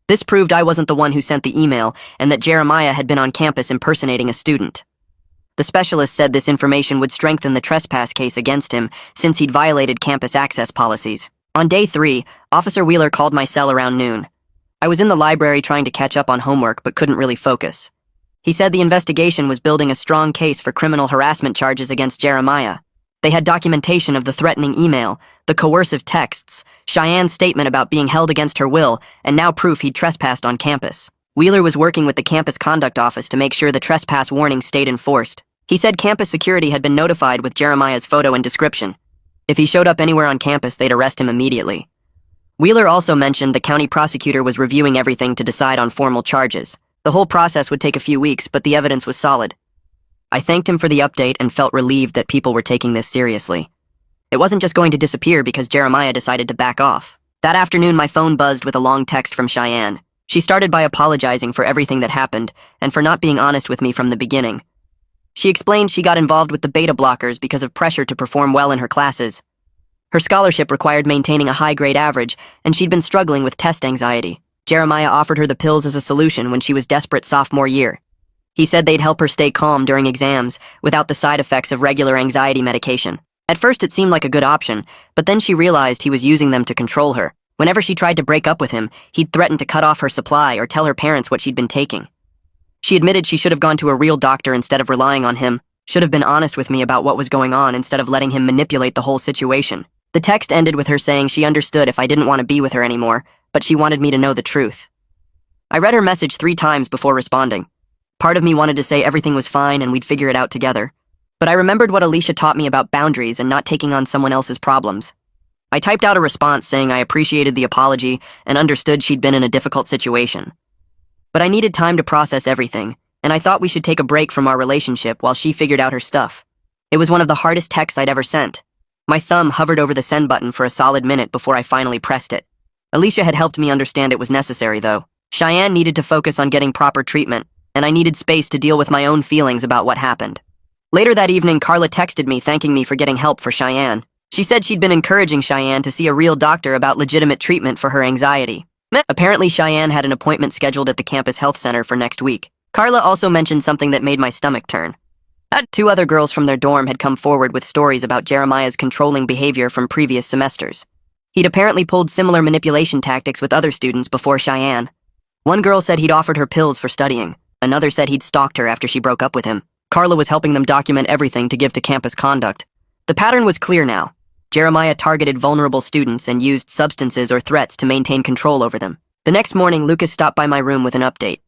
This proved I wasn't the one who sent the email and that Jeremiah had been on campus impersonating a student. The specialist said this information would strengthen the trespass case against him since he'd violated campus access policies. On day 3, Officer Wheeler called my cell around noon. I was in the library trying to catch up on homework but couldn't really focus. He said the investigation was building a strong case for criminal harassment charges against Jeremiah. They had documentation of the threatening email, the coercive texts, Cheyenne's statement about being held against her will, and now proof he'd trespassed on campus. Wheeler was working with the campus conduct office to make sure the trespass warning stayed enforced. He said campus security had been notified with Jeremiah's photo and description. If he showed up anywhere on campus, they'd arrest him immediately. Wheeler also mentioned the county prosecutor was reviewing everything to decide on formal charges. The whole process would take a few weeks, but the evidence was solid. I thanked him for the update and felt relieved that people were taking this seriously. It wasn't just going to disappear because Jeremiah decided to back off. That afternoon, my phone buzzed with a long text from Cheyenne. She started by apologizing for everything that happened and for not being honest with me from the beginning. She explained she got involved with the beta blockers because of pressure to perform well in her classes. Her scholarship required maintaining a high-grade average, and she'd been struggling with test anxiety. Jeremiah offered her the pills as a solution when she was desperate sophomore year. He said they'd help her stay calm during exams without the side effects of regular anxiety medication. At first it seemed like a good option, but then she realized he was using them to control her. Whenever she tried to break up with him, he'd threaten to cut off her supply or tell her parents what she'd been taking. She admitted she should have gone to a real doctor instead of relying on him, should have been honest with me about what was going on instead of letting him manipulate the whole situation. The text ended with her saying she understood if I didn't want to be with her anymore, but she wanted me to know the truth. I read her message 3 times before responding. Part of me wanted to say everything was fine and we'd figure it out together, but I remembered what Alicia taught me about boundaries and not taking on someone else's problems. I typed out a response saying I appreciated the apology and understood she'd been in a difficult situation. But I needed time to process everything, and I thought we should take a break from our relationship while she figured out her stuff. It was one of the hardest texts I'd ever sent. My thumb hovered over the send button for a solid minute before I finally pressed it. Alicia had helped me understand it was necessary, though. Cheyenne needed to focus on getting proper treatment, and I needed space to deal with my own feelings about what happened. Later that evening, Carla texted me thanking me for getting help for Cheyenne. She said she'd been encouraging Cheyenne to see a real doctor about legitimate treatment for her anxiety. Apparently, Cheyenne had an appointment scheduled at the campus health center for next week. Carla also mentioned something that made my stomach turn. 2 other girls from their dorm had come forward with stories about Jeremiah's controlling behavior from previous semesters. He'd apparently pulled similar manipulation tactics with other students before Cheyenne. One girl said he'd offered her pills for studying. Another said he'd stalked her after she broke up with him. Carla was helping them document everything to give to campus conduct. The pattern was clear now. Jeremiah targeted vulnerable students and used substances or threats to maintain control over them. The next morning, Lucas stopped by my room with an update.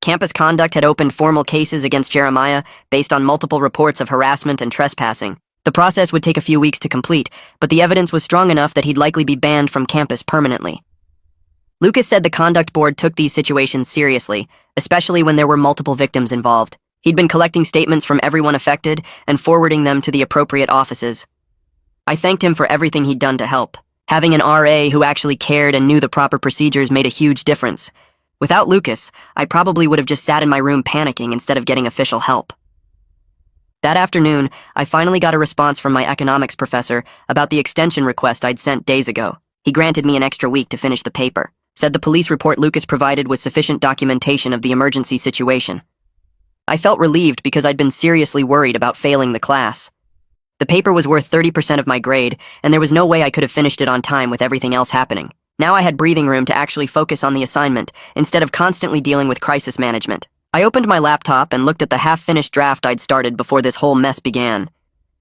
Campus conduct had opened formal cases against Jeremiah based on multiple reports of harassment and trespassing. The process would take a few weeks to complete, but the evidence was strong enough that he'd likely be banned from campus permanently. Lucas said the conduct board took these situations seriously, especially when there were multiple victims involved. He'd been collecting statements from everyone affected and forwarding them to the appropriate offices. I thanked him for everything he'd done to help. Having an RA who actually cared and knew the proper procedures made a huge difference. Without Lucas, I probably would have just sat in my room panicking instead of getting official help. That afternoon, I finally got a response from my economics professor about the extension request I'd sent days ago. He granted me an extra week to finish the paper. Said the police report Lucas provided was sufficient documentation of the emergency situation. I felt relieved because I'd been seriously worried about failing the class. The paper was worth 30% of my grade, and there was no way I could have finished it on time with everything else happening. Now I had breathing room to actually focus on the assignment, instead of constantly dealing with crisis management. I opened my laptop and looked at the half-finished draft I'd started before this whole mess began.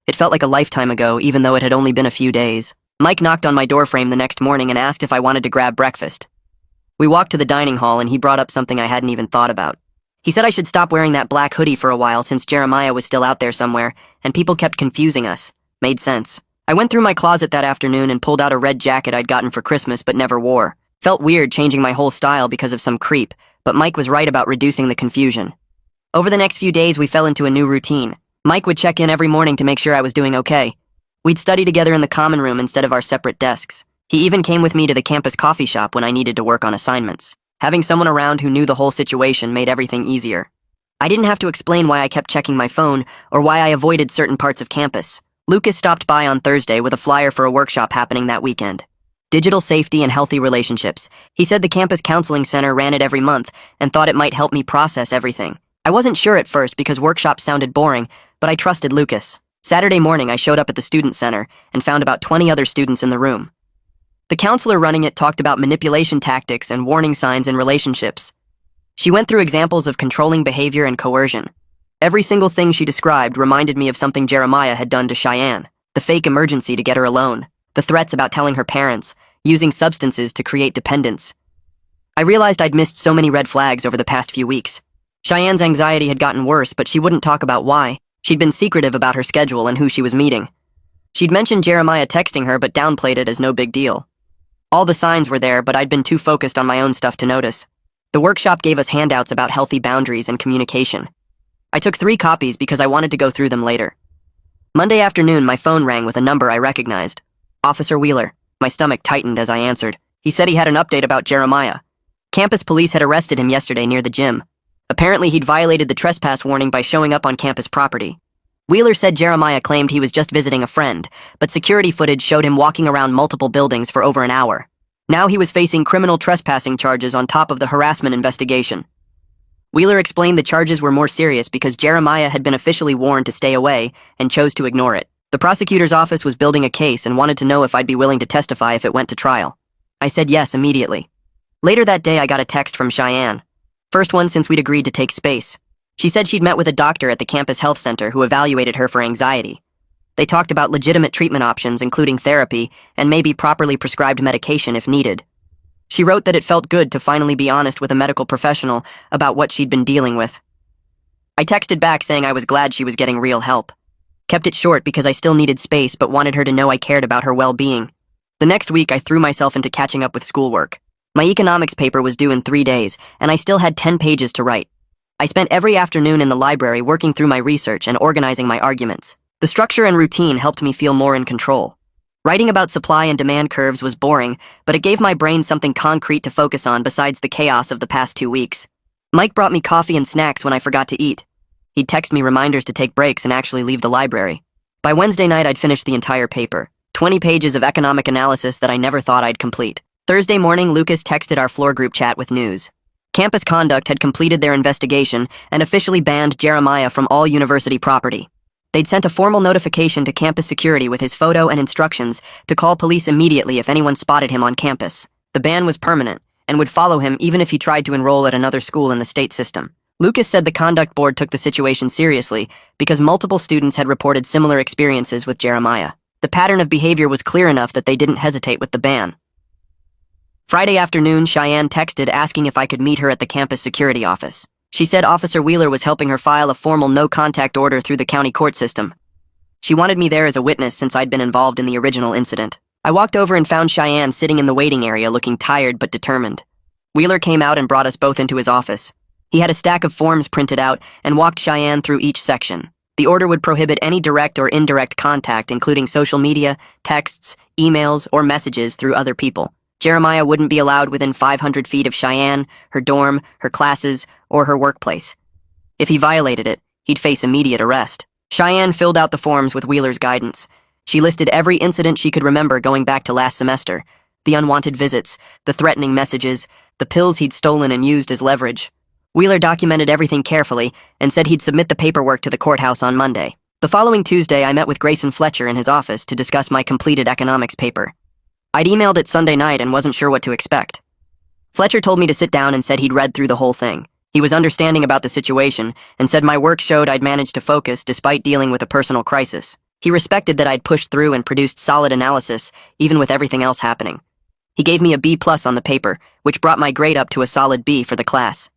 It felt like a lifetime ago, even though it had only been a few days. Mike knocked on my doorframe the next morning and asked if I wanted to grab breakfast. We walked to the dining hall and he brought up something I hadn't even thought about. He said I should stop wearing that black hoodie for a while since Jeremiah was still out there somewhere, and people kept confusing us. Made sense. I went through my closet that afternoon and pulled out a red jacket I'd gotten for Christmas but never wore. Felt weird changing my whole style because of some creep, but Mike was right about reducing the confusion. Over the next few days, we fell into a new routine. Mike would check in every morning to make sure I was doing okay. We'd study together in the common room instead of our separate desks. He even came with me to the campus coffee shop when I needed to work on assignments. Having someone around who knew the whole situation made everything easier. I didn't have to explain why I kept checking my phone or why I avoided certain parts of campus. Lucas stopped by on Thursday with a flyer for a workshop happening that weekend. Digital safety and healthy relationships. He said the campus counseling center ran it every month and thought it might help me process everything. I wasn't sure at first because workshops sounded boring, but I trusted Lucas. Saturday morning, I showed up at the student center and found about 20 other students in the room. The counselor running it talked about manipulation tactics and warning signs in relationships. She went through examples of controlling behavior and coercion. Every single thing she described reminded me of something Jeremiah had done to Cheyenne. The fake emergency to get her alone. The threats about telling her parents. Using substances to create dependence. I realized I'd missed so many red flags over the past few weeks. Cheyenne's anxiety had gotten worse, but she wouldn't talk about why. She'd been secretive about her schedule and who she was meeting. She'd mentioned Jeremiah texting her but downplayed it as no big deal. All the signs were there, but I'd been too focused on my own stuff to notice. The workshop gave us handouts about healthy boundaries and communication. I took 3 copies because I wanted to go through them later. Monday afternoon, my phone rang with a number I recognized. Officer Wheeler. My stomach tightened as I answered. He said he had an update about Jeremiah. Campus police had arrested him yesterday near the gym. Apparently, he'd violated the trespass warning by showing up on campus property. Wheeler said Jeremiah claimed he was just visiting a friend, but security footage showed him walking around multiple buildings for over an hour. Now he was facing criminal trespassing charges on top of the harassment investigation. Wheeler explained the charges were more serious because Jeremiah had been officially warned to stay away and chose to ignore it. The prosecutor's office was building a case and wanted to know if I'd be willing to testify if it went to trial. I said yes immediately. Later that day, I got a text from Cheyenne. First one since we'd agreed to take space. She said she'd met with a doctor at the campus health center who evaluated her for anxiety. They talked about legitimate treatment options, including therapy, and maybe properly prescribed medication if needed. She wrote that it felt good to finally be honest with a medical professional about what she'd been dealing with. I texted back saying I was glad she was getting real help. Kept it short because I still needed space but wanted her to know I cared about her well-being. The next week, I threw myself into catching up with schoolwork. My economics paper was due in 3 days, and I still had 10 pages to write. I spent every afternoon in the library working through my research and organizing my arguments. The structure and routine helped me feel more in control. Writing about supply and demand curves was boring, but it gave my brain something concrete to focus on besides the chaos of the past 2 weeks. Mike brought me coffee and snacks when I forgot to eat. He'd text me reminders to take breaks and actually leave the library. By Wednesday night, I'd finished the entire paper, 20 pages of economic analysis that I never thought I'd complete. Thursday morning, Lucas texted our floor group chat with news. Campus Conduct had completed their investigation and officially banned Jeremiah from all university property. They'd sent a formal notification to campus security with his photo and instructions to call police immediately if anyone spotted him on campus. The ban was permanent and would follow him even if he tried to enroll at another school in the state system. Lucas said the conduct board took the situation seriously because multiple students had reported similar experiences with Jeremiah. The pattern of behavior was clear enough that they didn't hesitate with the ban. Friday afternoon, Cheyenne texted asking if I could meet her at the campus security office. She said Officer Wheeler was helping her file a formal no-contact order through the county court system. She wanted me there as a witness since I'd been involved in the original incident. I walked over and found Cheyenne sitting in the waiting area looking tired but determined. Wheeler came out and brought us both into his office. He had a stack of forms printed out and walked Cheyenne through each section. The order would prohibit any direct or indirect contact, including social media, texts, emails, or messages through other people. Jeremiah wouldn't be allowed within 500 feet of Cheyenne, her dorm, her classes, or her workplace. If he violated it, he'd face immediate arrest. Cheyenne filled out the forms with Wheeler's guidance. She listed every incident she could remember going back to last semester. The unwanted visits, the threatening messages, the pills he'd stolen and used as leverage. Wheeler documented everything carefully and said he'd submit the paperwork to the courthouse on Monday. The following Tuesday, I met with Grayson Fletcher in his office to discuss my completed economics paper. I'd emailed it Sunday night and wasn't sure what to expect. Fletcher told me to sit down and said he'd read through the whole thing. He was understanding about the situation and said my work showed I'd managed to focus despite dealing with a personal crisis. He respected that I'd pushed through and produced solid analysis, even with everything else happening. He gave me a B+ on the paper, which brought my grade up to a solid B for the class.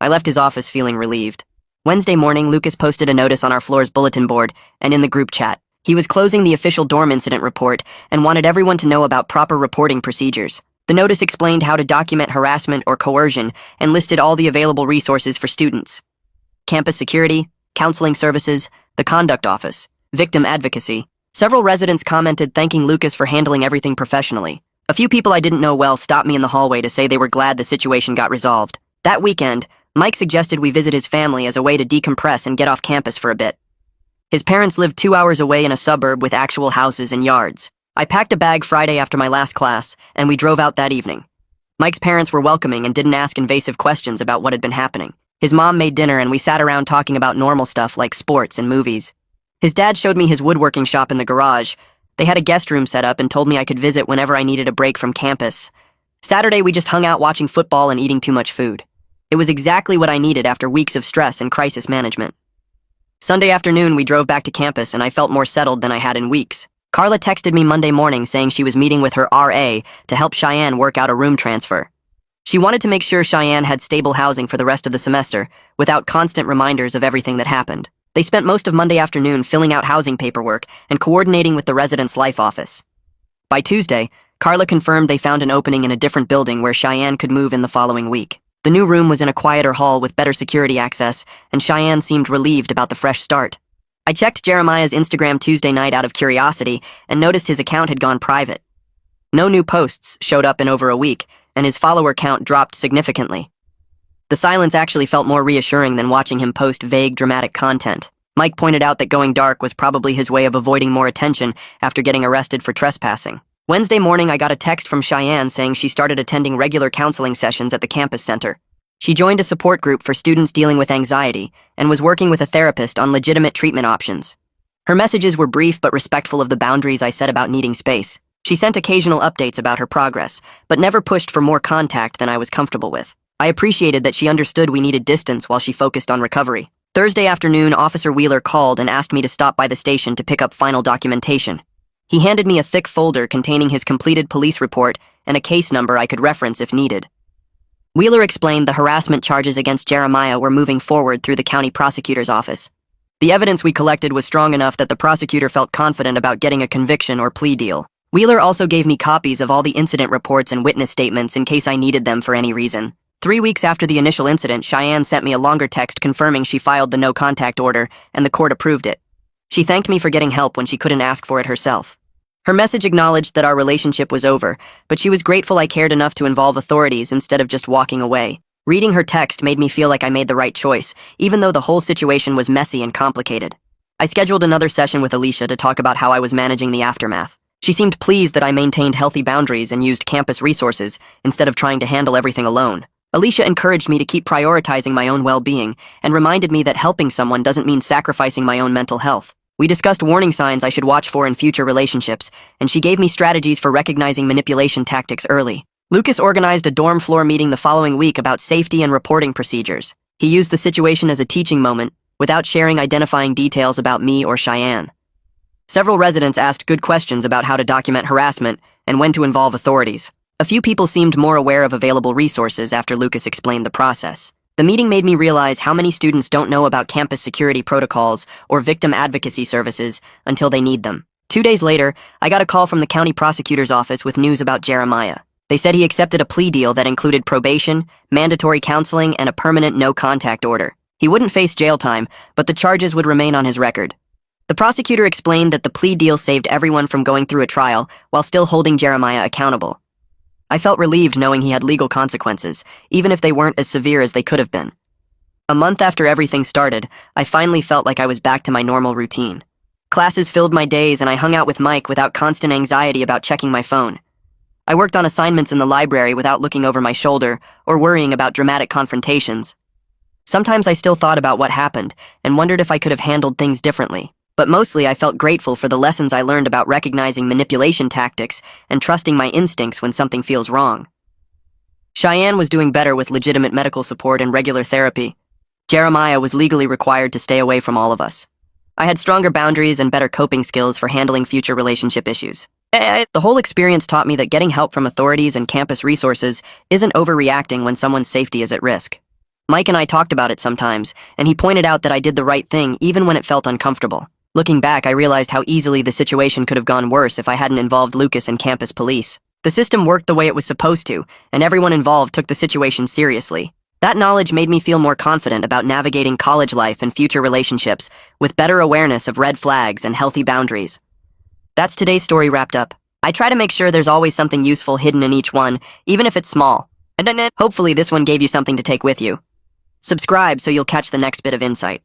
I left his office feeling relieved. Wednesday morning, Lucas posted a notice on our floor's bulletin board and in the group chat. He was closing the official dorm incident report and wanted everyone to know about proper reporting procedures. The notice explained how to document harassment or coercion and listed all the available resources for students. Campus security, counseling services, the conduct office, victim advocacy. Several residents commented thanking Lucas for handling everything professionally. A few people I didn't know well stopped me in the hallway to say they were glad the situation got resolved. That weekend, Mike suggested we visit his family as a way to decompress and get off campus for a bit. His parents lived 2 hours away in a suburb with actual houses and yards. I packed a bag Friday after my last class, and we drove out that evening. Mike's parents were welcoming and didn't ask invasive questions about what had been happening. His mom made dinner and we sat around talking about normal stuff like sports and movies. His dad showed me his woodworking shop in the garage. They had a guest room set up and told me I could visit whenever I needed a break from campus. Saturday, we just hung out watching football and eating too much food. It was exactly what I needed after weeks of stress and crisis management. Sunday afternoon, we drove back to campus and I felt more settled than I had in weeks. Carla texted me Monday morning saying she was meeting with her RA to help Cheyenne work out a room transfer. She wanted to make sure Cheyenne had stable housing for the rest of the semester, without constant reminders of everything that happened. They spent most of Monday afternoon filling out housing paperwork and coordinating with the resident's life office. By Tuesday, Carla confirmed they found an opening in a different building where Cheyenne could move in the following week. The new room was in a quieter hall with better security access, and Cheyenne seemed relieved about the fresh start. I checked Jeremiah's Instagram Tuesday night out of curiosity and noticed his account had gone private. No new posts showed up in over a week, and his follower count dropped significantly. The silence actually felt more reassuring than watching him post vague, dramatic content. Mike pointed out that going dark was probably his way of avoiding more attention after getting arrested for trespassing. Wednesday morning, I got a text from Cheyenne saying she started attending regular counseling sessions at the campus center. She joined a support group for students dealing with anxiety and was working with a therapist on legitimate treatment options. Her messages were brief but respectful of the boundaries I set about needing space. She sent occasional updates about her progress, but never pushed for more contact than I was comfortable with. I appreciated that she understood we needed distance while she focused on recovery. Thursday afternoon, Officer Wheeler called and asked me to stop by the station to pick up final documentation. He handed me a thick folder containing his completed police report and a case number I could reference if needed. Wheeler explained the harassment charges against Jeremiah were moving forward through the county prosecutor's office. The evidence we collected was strong enough that the prosecutor felt confident about getting a conviction or plea deal. Wheeler also gave me copies of all the incident reports and witness statements in case I needed them for any reason. 3 weeks after the initial incident, Cheyenne sent me a longer text confirming she filed the no-contact order and the court approved it. She thanked me for getting help when she couldn't ask for it herself. Her message acknowledged that our relationship was over, but she was grateful I cared enough to involve authorities instead of just walking away. Reading her text made me feel like I made the right choice, even though the whole situation was messy and complicated. I scheduled another session with Alicia to talk about how I was managing the aftermath. She seemed pleased that I maintained healthy boundaries and used campus resources instead of trying to handle everything alone. Alicia encouraged me to keep prioritizing my own well-being and reminded me that helping someone doesn't mean sacrificing my own mental health. We discussed warning signs I should watch for in future relationships, and she gave me strategies for recognizing manipulation tactics early. Lucas organized a dorm floor meeting the following week about safety and reporting procedures. He used the situation as a teaching moment, without sharing identifying details about me or Cheyenne. Several residents asked good questions about how to document harassment and when to involve authorities. A few people seemed more aware of available resources after Lucas explained the process. The meeting made me realize how many students don't know about campus security protocols or victim advocacy services until they need them. 2 days later, I got a call from the county prosecutor's office with news about Jeremiah. They said he accepted a plea deal that included probation, mandatory counseling, and a permanent no-contact order. He wouldn't face jail time, but the charges would remain on his record. The prosecutor explained that the plea deal saved everyone from going through a trial while still holding Jeremiah accountable. I felt relieved knowing he had legal consequences, even if they weren't as severe as they could have been. A month after everything started, I finally felt like I was back to my normal routine. Classes filled my days and I hung out with Mike without constant anxiety about checking my phone. I worked on assignments in the library without looking over my shoulder or worrying about dramatic confrontations. Sometimes I still thought about what happened and wondered if I could have handled things differently. But mostly I felt grateful for the lessons I learned about recognizing manipulation tactics and trusting my instincts when something feels wrong. Cheyenne was doing better with legitimate medical support and regular therapy. Jeremiah was legally required to stay away from all of us. I had stronger boundaries and better coping skills for handling future relationship issues. The whole experience taught me that getting help from authorities and campus resources isn't overreacting when someone's safety is at risk. Mike and I talked about it sometimes, and he pointed out that I did the right thing even when it felt uncomfortable. Looking back, I realized how easily the situation could have gone worse if I hadn't involved Lucas and campus police. The system worked the way it was supposed to, and everyone involved took the situation seriously. That knowledge made me feel more confident about navigating college life and future relationships with better awareness of red flags and healthy boundaries. That's today's story wrapped up. I try to make sure there's always something useful hidden in each one, even if it's small. And hopefully this one gave you something to take with you. Subscribe so you'll catch the next bit of insight.